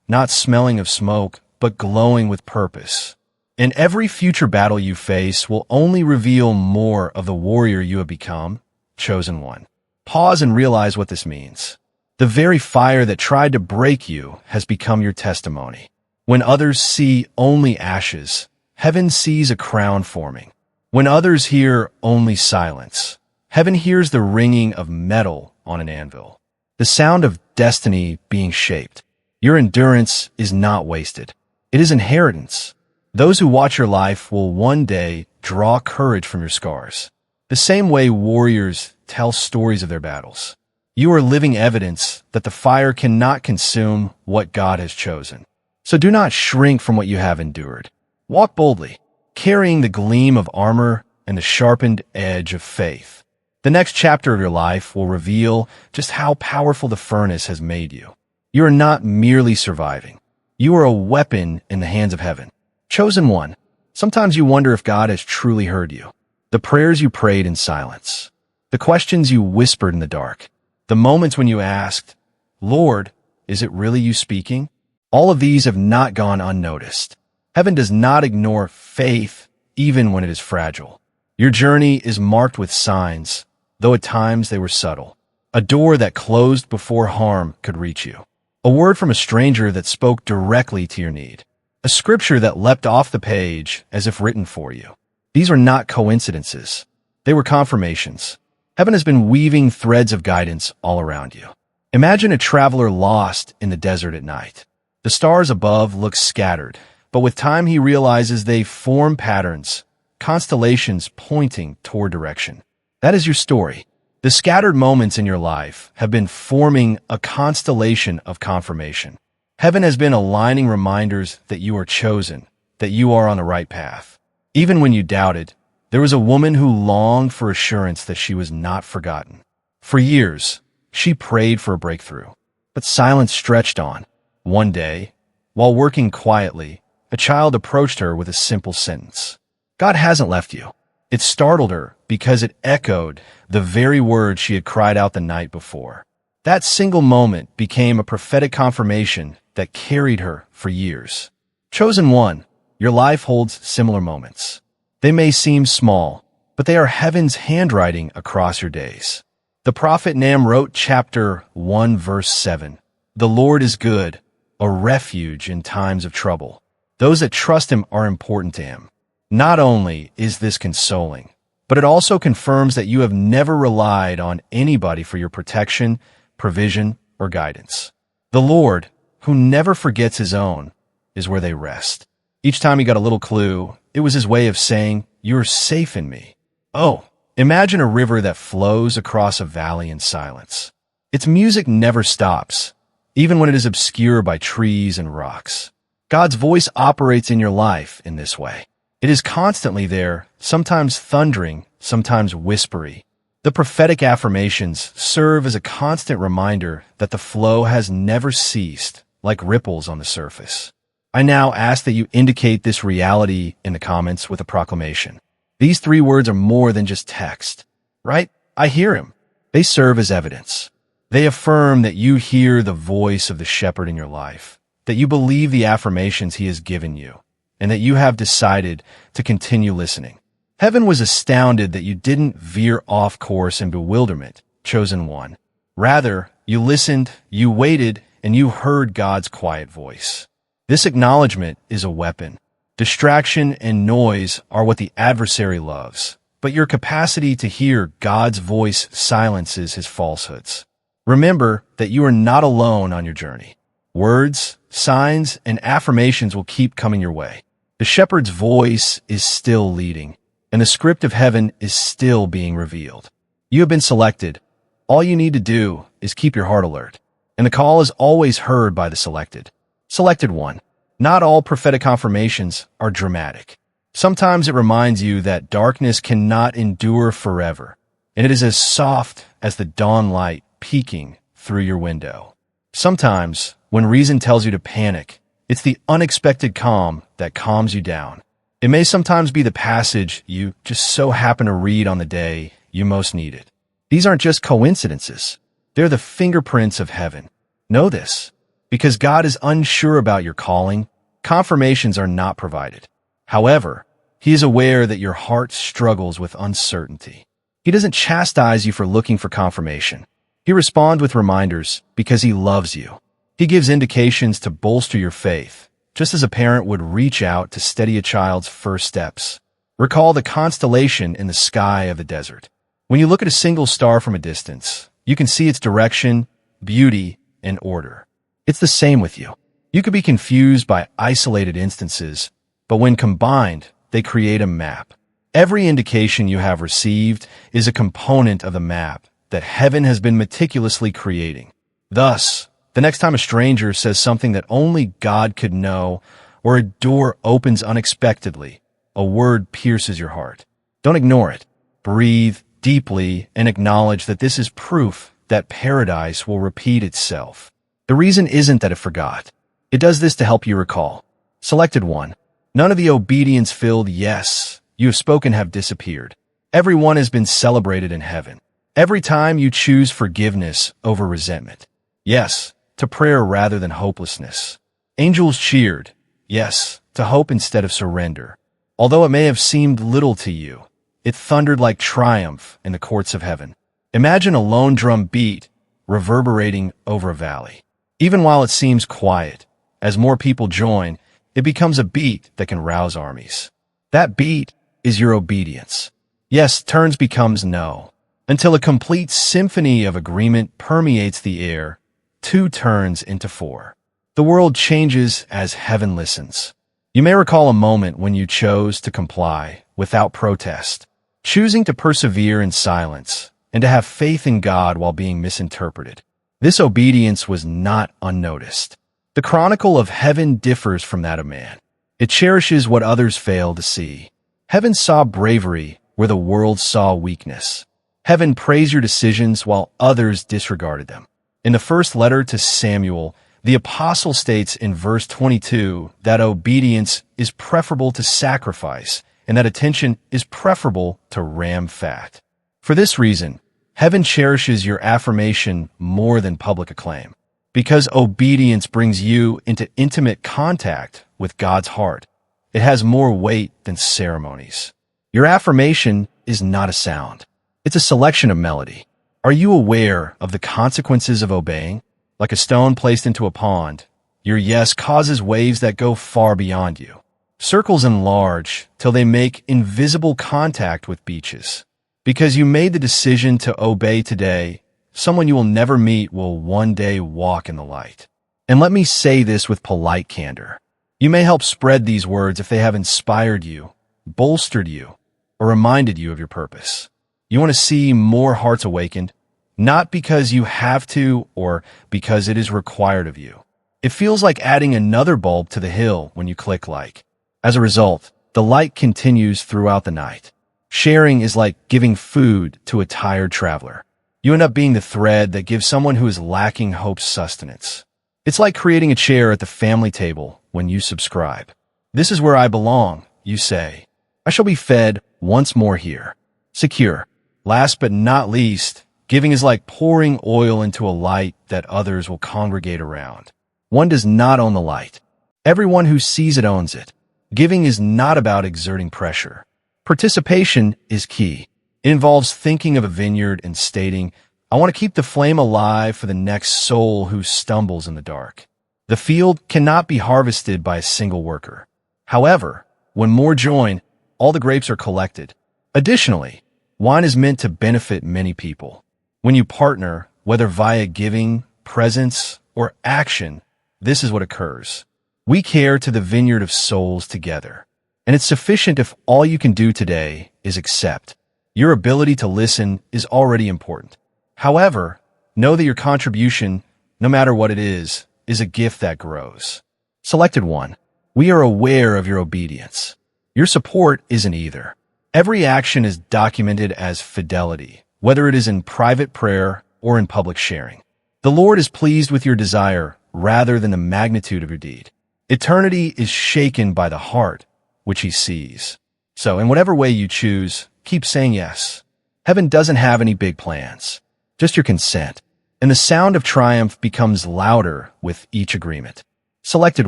Speaker 1: not smelling of smoke, but glowing with purpose. And every future battle you face will only reveal more of the warrior you have become, chosen one. Pause and realize what this means. The very fire that tried to break you has become your testimony. When others see only ashes, heaven sees a crown forming. When others hear only silence, heaven hears the ringing of metal on an anvil. The sound of destiny being shaped. Your endurance is not wasted. It is inheritance. Those who watch your life will one day draw courage from your scars. The same way warriors tell stories of their battles. You are living evidence that the fire cannot consume what God has chosen. So do not shrink from what you have endured. Walk boldly, carrying the gleam of armor and the sharpened edge of faith. The next chapter of your life will reveal just how powerful the furnace has made you. You are not merely surviving. You are a weapon in the hands of heaven. Chosen one, sometimes you wonder if God has truly heard you. The prayers you prayed in silence. The questions you whispered in the dark. The moments when you asked, Lord, is it really you speaking? All of these have not gone unnoticed. Heaven does not ignore faith, even when it is fragile. Your journey is marked with signs, though at times they were subtle. A door that closed before harm could reach you. A word from a stranger that spoke directly to your need. A scripture that leapt off the page as if written for you. These were not coincidences. They were confirmations. Heaven has been weaving threads of guidance all around you. Imagine a traveler lost in the desert at night. The stars above look scattered, but with time he realizes they form patterns, constellations pointing toward direction. That is your story. The scattered moments in your life have been forming a constellation of confirmation. Heaven has been aligning reminders that you are chosen, that you are on the right path. Even when you doubted, there was a woman who longed for assurance that she was not forgotten. For years, she prayed for a breakthrough, but silence stretched on. One day, while working quietly, a child approached her with a simple sentence. God hasn't left you. It startled her because it echoed the very words she had cried out the night before. That single moment became a prophetic confirmation that carried her for years. Chosen one, your life holds similar moments. They may seem small, but they are heaven's handwriting across your days. The prophet Nahum wrote chapter 1 verse 7, "The Lord is good, a refuge in times of trouble." Those that trust him are important to him. Not only is this consoling, but it also confirms that you have never relied on anybody for your protection, provision, or guidance. The Lord, who never forgets his own, is where they rest. Each time he got a little clue, it was his way of saying, "You're safe in me." Oh, imagine a river that flows across a valley in silence. Its music never stops, even when it is obscured by trees and rocks. God's voice operates in your life in this way. It is constantly there, sometimes thundering, sometimes whispery. The prophetic affirmations serve as a constant reminder that the flow has never ceased, like ripples on the surface. I now ask that you indicate this reality in the comments with a proclamation. These 3 words are more than just text, right? I hear him. They serve as evidence. They affirm that you hear the voice of the shepherd in your life, that you believe the affirmations he has given you, and that you have decided to continue listening. Heaven was astounded that you didn't veer off course in bewilderment, chosen one. Rather, you listened, you waited, and you heard God's quiet voice. This acknowledgement is a weapon. Distraction and noise are what the adversary loves, but your capacity to hear God's voice silences his falsehoods. Remember that you are not alone on your journey. Words, signs, and affirmations will keep coming your way. The shepherd's voice is still leading, and the script of heaven is still being revealed. You have been selected. All you need to do is keep your heart alert, and the call is always heard by the selected. Selected one. Not all prophetic confirmations are dramatic. Sometimes it reminds you that darkness cannot endure forever, and it is as soft as the dawn light peeking through your window. Sometimes, when reason tells you to panic, it's the unexpected calm that calms you down. It may sometimes be the passage you just so happen to read on the day you most need it. These aren't just coincidences. They're the fingerprints of heaven. Know this. Because God is unsure about your calling, confirmations are not provided. However, he is aware that your heart struggles with uncertainty. He doesn't chastise you for looking for confirmation. He responds with reminders because he loves you. He gives indications to bolster your faith, just as a parent would reach out to steady a child's first steps. Recall the constellation in the sky of the desert. When you look at a single star from a distance, you can see its direction, beauty, and order. It's the same with you. You could be confused by isolated instances, but when combined, they create a map. Every indication you have received is a component of the map that heaven has been meticulously creating. Thus, the next time a stranger says something that only God could know, or a door opens unexpectedly, a word pierces your heart. Don't ignore it. Breathe deeply and acknowledge that this is proof that paradise will repeat itself. The reason isn't that it forgot. It does this to help you recall. Selected one. None of the obedience-filled yes you have spoken have disappeared. Everyone has been celebrated in heaven. Every time you choose forgiveness over resentment. Yes, to prayer rather than hopelessness. Angels cheered. Yes, to hope instead of surrender. Although it may have seemed little to you, it thundered like triumph in the courts of heaven. Imagine a lone drum beat reverberating over a valley. Even while it seems quiet, as more people join, it becomes a beat that can rouse armies. That beat is your obedience. Yes turns becomes no, until a complete symphony of agreement permeates the air, 2 turns into 4. The world changes as heaven listens. You may recall a moment when you chose to comply without protest, choosing to persevere in silence and to have faith in God while being misinterpreted. This obedience was not unnoticed. The chronicle of heaven differs from that of man. It cherishes what others fail to see. Heaven saw bravery where the world saw weakness. Heaven praised your decisions while others disregarded them. In the first letter to Samuel, the apostle states in verse 22 that obedience is preferable to sacrifice and that attention is preferable to ram fat. For this reason, heaven cherishes your affirmation more than public acclaim, because obedience brings you into intimate contact with God's heart. It has more weight than ceremonies. Your affirmation is not a sound. It's a selection of melody. Are you aware of the consequences of obeying? Like a stone placed into a pond, your yes causes waves that go far beyond you. Circles enlarge till they make invisible contact with beaches. Because you made the decision to obey today, someone you will never meet will one day walk in the light. And let me say this with polite candor. You may help spread these words if they have inspired you, bolstered you, or reminded you of your purpose. You want to see more hearts awakened, not because you have to or because it is required of you. It feels like adding another bulb to the hill when you click like. As a result, the light continues throughout the night. Sharing is like giving food to a tired traveler. You end up being the thread that gives someone who is lacking hope sustenance. It's like creating a chair at the family table when you subscribe. This is where I belong, you say. I shall be fed once more here. Secure. Last but not least, giving is like pouring oil into a light that others will congregate around. One does not own the light. Everyone who sees it owns it. Giving is not about exerting pressure. Participation is key. It involves thinking of a vineyard and stating, I want to keep the flame alive for the next soul who stumbles in the dark. The field cannot be harvested by a single worker. However, when more join, all the grapes are collected. Additionally, wine is meant to benefit many people. When you partner, whether via giving, presence, or action, this is what occurs. We care to the vineyard of souls together. And it's sufficient if all you can do today is accept. Your ability to listen is already important. However, know that your contribution, no matter what it is a gift that grows. Selected one. We are aware of your obedience. Your support isn't either. Every action is documented as fidelity, whether it is in private prayer or in public sharing. The Lord is pleased with your desire rather than the magnitude of your deed. Eternity is shaken by the heart, which he sees. So in whatever way you choose, keep saying yes. Heaven doesn't have any big plans, just your consent. And the sound of triumph becomes louder with each agreement. Selected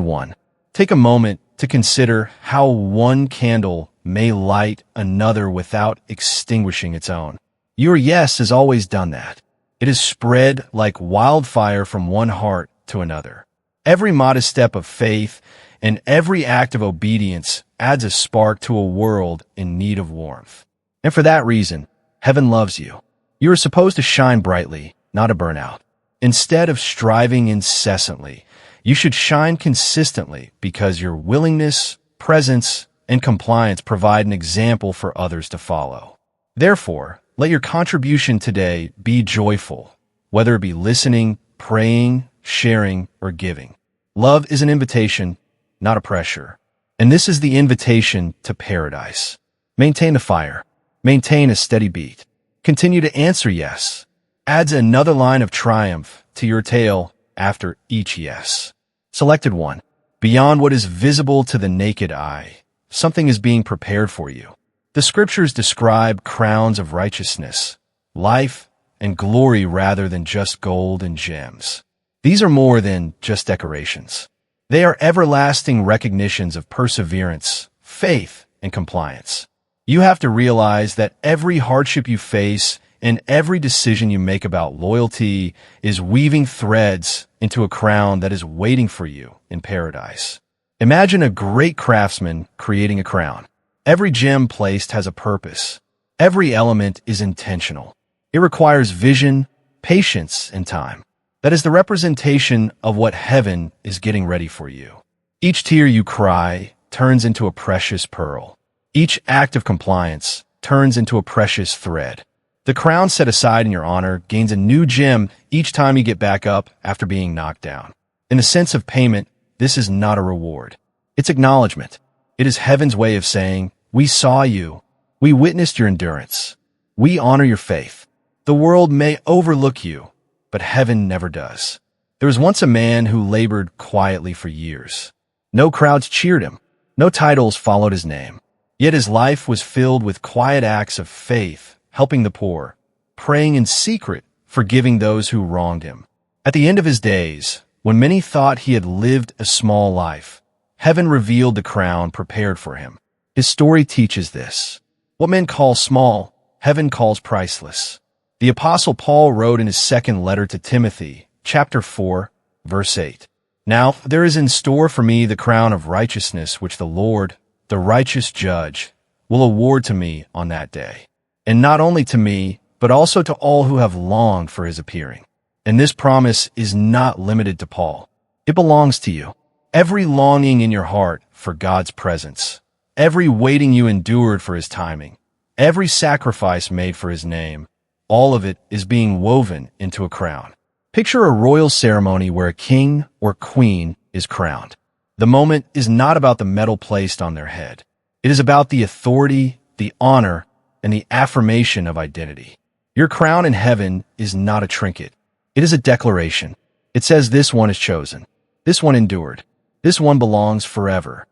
Speaker 1: one. Take a moment to consider how one candle may light another without extinguishing its own. Your yes has always done that. It is spread like wildfire from one heart to another. Every modest step of faith and every act of obedience adds a spark to a world in need of warmth. And for that reason, heaven loves you. You are supposed to shine brightly, not a burnout. Instead of striving incessantly, you should shine consistently because your willingness, presence, and compliance provide an example for others to follow. Therefore, let your contribution today be joyful, whether it be listening, praying, sharing, or giving. Love is an invitation, not a pressure. And this is the invitation to paradise. Maintain the fire. Maintain a steady beat. Continue to answer yes. Adds another line of triumph to your tale after each yes. Selected one. Beyond what is visible to the naked eye, something is being prepared for you. The scriptures describe crowns of righteousness, life, and glory rather than just gold and gems. These are more than just decorations. They are everlasting recognitions of perseverance, faith, and compliance. You have to realize that every hardship you face and every decision you make about loyalty is weaving threads into a crown that is waiting for you in paradise. Imagine a great craftsman creating a crown. Every gem placed has a purpose. Every element is intentional. It requires vision, patience, and time. That is the representation of what heaven is getting ready for you. Each tear you cry turns into a precious pearl. Each act of compliance turns into a precious thread. The crown set aside in your honor gains a new gem each time you get back up after being knocked down. In the sense of payment, this is not a reward. It's acknowledgement. It is heaven's way of saying, We saw you. We witnessed your endurance. We honor your faith. The world may overlook you, but heaven never does. There was once a man who labored quietly for years. No crowds cheered him. No titles followed his name. Yet his life was filled with quiet acts of faith, helping the poor, praying in secret, forgiving those who wronged him. At the end of his days, when many thought he had lived a small life, heaven revealed the crown prepared for him. His story teaches this. What men call small, heaven calls priceless. The Apostle Paul wrote in his second letter to Timothy, chapter 4, verse 8, "Now there is in store for me the crown of righteousness which the Lord, the righteous judge, will award to me on that day. And not only to me, but also to all who have longed for his appearing." And this promise is not limited to Paul. It belongs to you. Every longing in your heart for God's presence, every waiting you endured for his timing, every sacrifice made for his name, all of it is being woven into a crown. Picture a royal ceremony where a king or queen is crowned. The moment is not about the medal placed on their head. It is about the authority, the honor, and the affirmation of identity. Your crown in heaven is not a trinket. It is a declaration. It says this one is chosen. This one endured. This one belongs forever.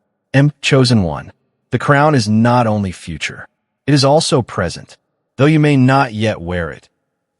Speaker 1: Chosen one. The crown is not only future. It is also present. Though you may not yet wear it,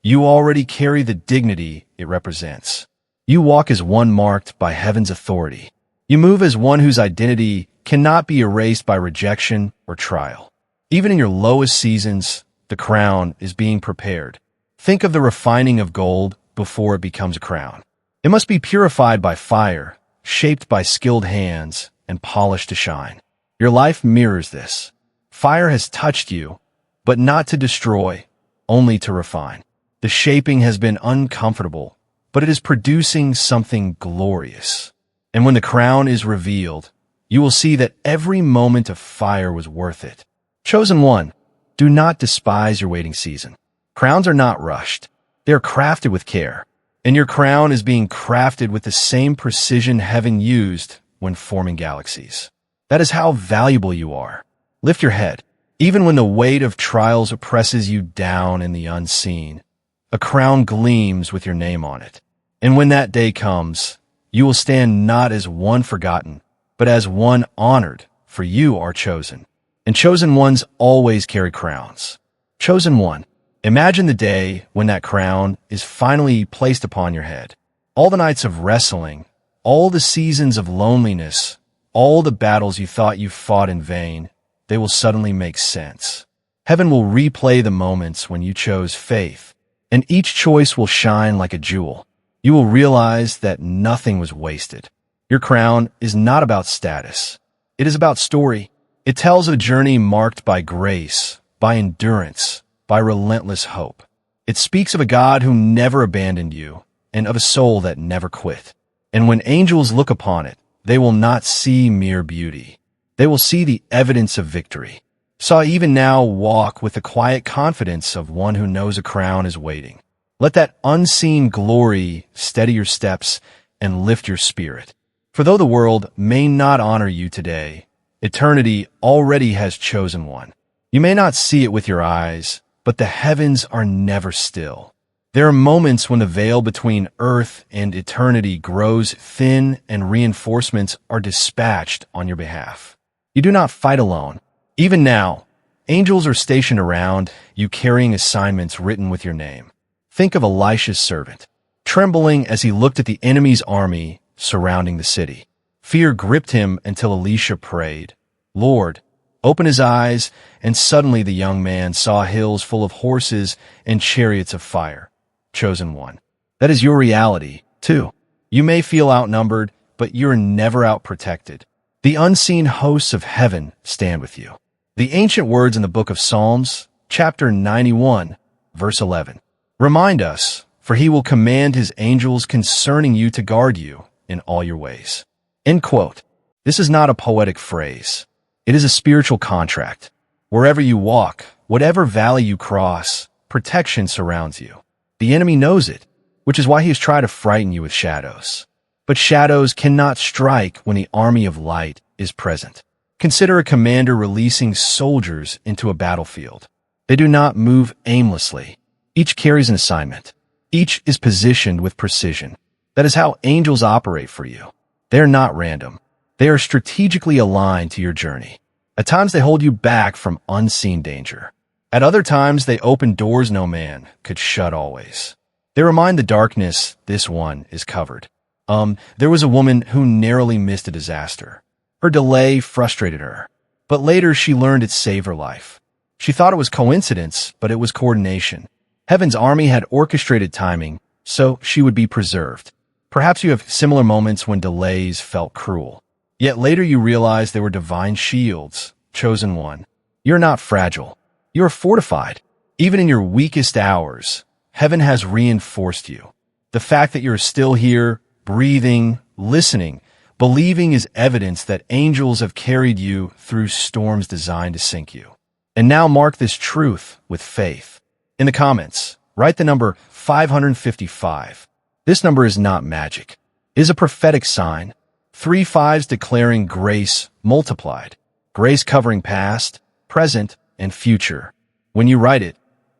Speaker 1: you already carry the dignity it represents. You walk as one marked by heaven's authority. You move as one whose identity cannot be erased by rejection or trial. Even in your lowest seasons, the crown is being prepared. Think of the refining of gold before it becomes a crown. It must be purified by fire, shaped by skilled hands, and polished to shine. Your life mirrors this. Fire has touched you, but not to destroy, only to refine. The shaping has been uncomfortable, but it is producing something glorious. And when the crown is revealed, you will see that every moment of fire was worth it. Chosen one, do not despise your waiting season. Crowns are not rushed. They are crafted with care. And your crown is being crafted with the same precision heaven used when forming galaxies. That is how valuable you are. Lift your head. Even when the weight of trials oppresses you down in the unseen, a crown gleams with your name on it. And when that day comes, you will stand not as one forgotten, but as one honored, for you are chosen. And chosen ones always carry crowns. Chosen one. Imagine the day when that crown is finally placed upon your head. All the nights of wrestling, all the seasons of loneliness, all the battles you thought you fought in vain, they will suddenly make sense. Heaven will replay the moments when you chose faith, and each choice will shine like a jewel. You will realize that nothing was wasted. Your crown is not about status. It is about story. It tells a journey marked by grace, by endurance, by relentless hope. It speaks of a God who never abandoned you, and of a soul that never quit. And when angels look upon it, they will not see mere beauty. They will see the evidence of victory. So even now walk with the quiet confidence of one who knows a crown is waiting. Let that unseen glory steady your steps and lift your spirit. For though the world may not honor you today, eternity already has chosen one. You may not see it with your eyes, but the heavens are never still. There are moments when the veil between earth and eternity grows thin and reinforcements are dispatched on your behalf. You do not fight alone. Even now, angels are stationed around you carrying assignments written with your name. Think of Elisha's servant, trembling as he looked at the enemy's army surrounding the city. Fear gripped him until Elisha prayed, "Lord, open his eyes," and suddenly the young man saw hills full of horses and chariots of fire. Chosen one. That is your reality, too. You may feel outnumbered, but you're never outprotected. The unseen hosts of heaven stand with you. The ancient words in the book of Psalms, chapter 91, verse 11, remind us, "For he will command his angels concerning you to guard you in all your ways." End quote. This is not a poetic phrase. It is a spiritual contract. Wherever you walk, whatever valley you cross, protection surrounds you. The enemy knows it, which is why he has tried to frighten you with shadows. But shadows cannot strike when the army of light is present. Consider a commander releasing soldiers into a battlefield. They do not move aimlessly. Each carries an assignment. Each is positioned with precision. That is how angels operate for you. They are not random. They are strategically aligned to your journey. At times they hold you back from unseen danger. At other times they open doors no man could shut always. They remind the darkness this one is covered. There was a woman who narrowly missed a disaster. Her delay frustrated her, but later she learned it saved her life. She thought it was coincidence, but it was coordination. Heaven's army had orchestrated timing, so she would be preserved. Perhaps you have similar moments when delays felt cruel. Yet later you realize they were divine shields, chosen one. You're not fragile. You are fortified. Even in your weakest hours, heaven has reinforced you. The fact that you're still here, breathing, listening, believing is evidence that angels have carried you through storms designed to sink you. And now mark this truth with faith. In the comments, write the number 555. This number is not magic. It is a prophetic sign. 3 5s declaring grace multiplied. Grace covering past, present, and future. When you write it,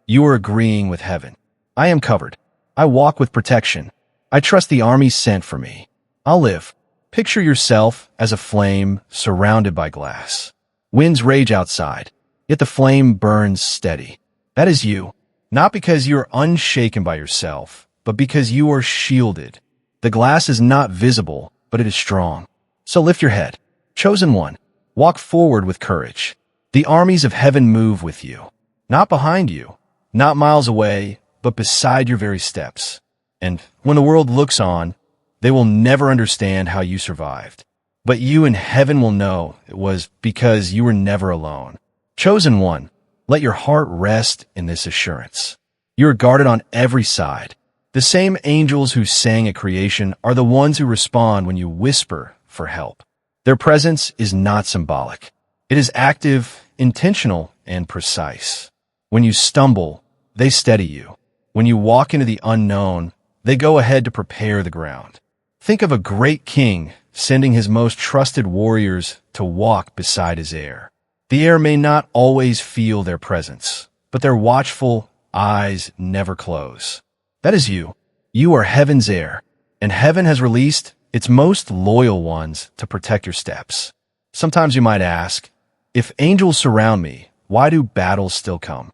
Speaker 1: you are agreeing with heaven. I am covered. I walk with protection. I trust the army sent for me. I'll live. Picture yourself as a flame surrounded by glass. Winds rage outside, yet the flame burns steady. That is you, not because you are unshaken by yourself, but because you are shielded. The glass is not visible, but it is strong. So lift your head. Chosen one, walk forward with courage. The armies of heaven move with you, not behind you, not miles away, but beside your very steps. And when the world looks on, they will never understand how you survived. But you in heaven will know it was because you were never alone. Chosen one, let your heart rest in this assurance. You are guarded on every side. The same angels who sang at creation are the ones who respond when you whisper for help. Their presence is not symbolic. It is active, intentional, and precise. When you stumble, they steady you. When you walk into the unknown, they go ahead to prepare the ground. Think of a great king sending his most trusted warriors to walk beside his heir. The heir may not always feel their presence, but their watchful eyes never close. That is you. You are heaven's heir, and heaven has released its most loyal ones to protect your steps. Sometimes you might ask, if angels surround me, why do battles still come?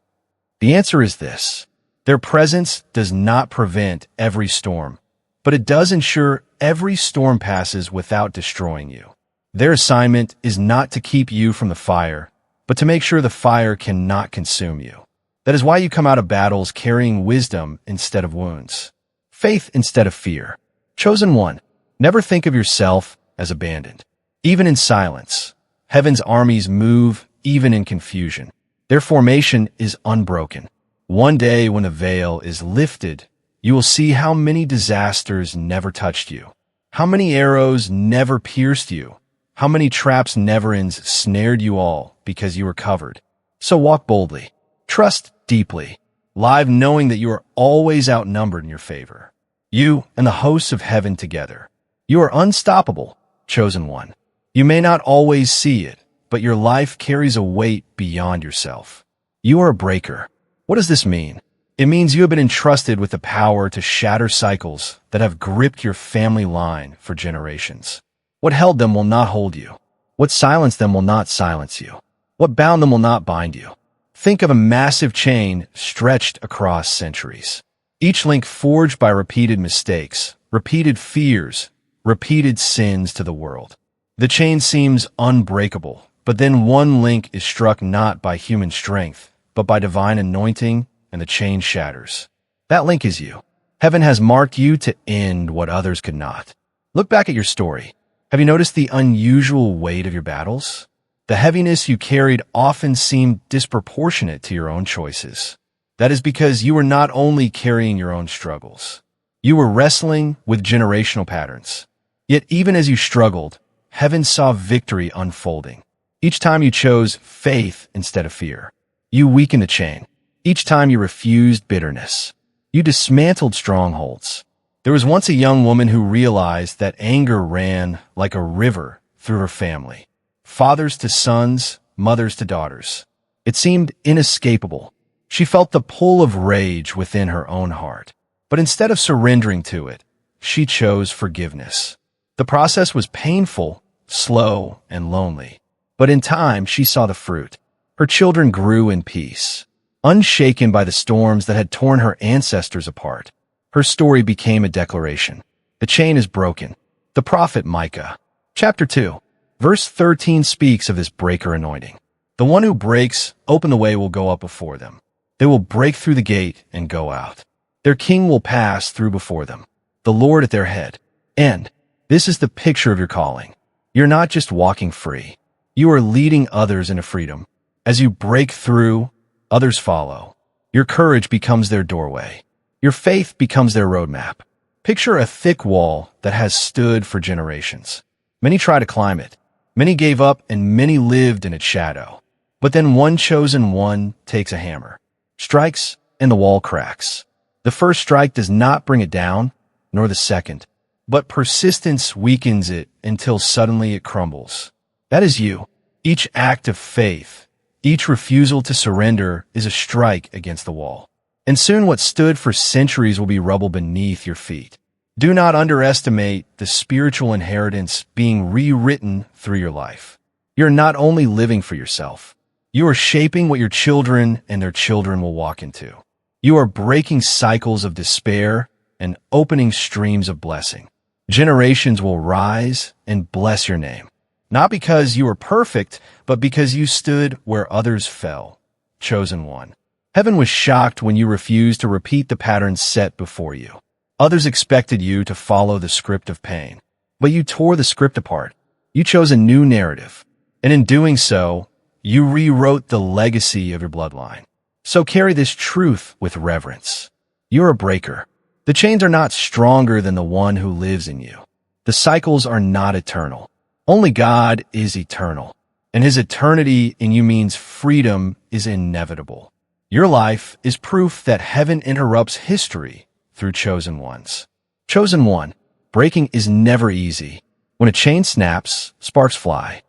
Speaker 1: The answer is this. Their presence does not prevent every storm, but it does ensure every storm passes without destroying you. Their assignment is not to keep you from the fire, but to make sure the fire cannot consume you. That is why you come out of battles carrying wisdom instead of wounds, faith instead of fear. Chosen one, never think of yourself as abandoned. Even in silence, heaven's armies move even in confusion. Their formation is unbroken. One day when the veil is lifted, you will see how many disasters never touched you, how many arrows never pierced you, how many traps never-ends snared you all because you were covered. So walk boldly, trust deeply, live knowing that you are always outnumbered in your favor. You and the hosts of heaven together. You are unstoppable, chosen one. You may not always see it, but your life carries a weight beyond yourself. You are a breaker. What does this mean? It means you have been entrusted with the power to shatter cycles that have gripped your family line for generations. What held them will not hold you. What silenced them will not silence you. What bound them will not bind you. Think of a massive chain stretched across centuries. Each link forged by repeated mistakes, repeated fears, repeated sins to the world. The chain seems unbreakable, but then one link is struck not by human strength, but by divine anointing, and the chain shatters. That link is you. Heaven has marked you to end what others could not. Look back at your story. Have you noticed the unusual weight of your battles? The heaviness you carried often seemed disproportionate to your own choices. That is because you were not only carrying your own struggles. You were wrestling with generational patterns. Yet even as you struggled, heaven saw victory unfolding. Each time you chose faith instead of fear, you weakened the chain. Each time you refused bitterness, you dismantled strongholds. There was once a young woman who realized that anger ran like a river through her family. fathers to sons, mothers to daughters. It seemed inescapable. She felt the pull of rage within her own heart. But instead of surrendering to it, she chose forgiveness. The process was painful, slow, and lonely. But in time, she saw the fruit. Her children grew in peace. Unshaken by the storms that had torn her ancestors apart, her story became a declaration. The chain is broken. The prophet Micah. Chapter 2, verse 13 speaks of this breaker anointing. The one who breaks open the way will go up before them. They will break through the gate and go out. Their king will pass through before them, the Lord at their head. And this is the picture of your calling. You're not just walking free. You are leading others into freedom. As you break through, others follow. Your courage becomes their doorway. Your faith becomes their roadmap. Picture a thick wall that has stood for generations. Many try to climb it. Many gave up and many lived in its shadow. But then one chosen one takes a hammer, strikes, and the wall cracks. The first strike does not bring it down, nor the second, but persistence weakens it until suddenly it crumbles. That is you. Each act of faith, each refusal to surrender is a strike against the wall. And soon what stood for centuries will be rubble beneath your feet. Do not underestimate the spiritual inheritance being rewritten through your life. You're not only living for yourself, you are shaping what your children and their children will walk into. You are breaking cycles of despair and opening streams of blessing. Generations will rise and bless your name. Not because you were perfect, but because you stood where others fell. Chosen one. Heaven was shocked when you refused to repeat the patterns set before you. Others expected you to follow the script of pain, but you tore the script apart. You chose a new narrative, and in doing so, you rewrote the legacy of your bloodline. So carry this truth with reverence. You're a breaker. The chains are not stronger than the one who lives in you. The cycles are not eternal. Only God is eternal, and his eternity in you means freedom is inevitable. Your life is proof that heaven interrupts history through chosen ones. Chosen one. Breaking is never easy. When a chain snaps, sparks fly.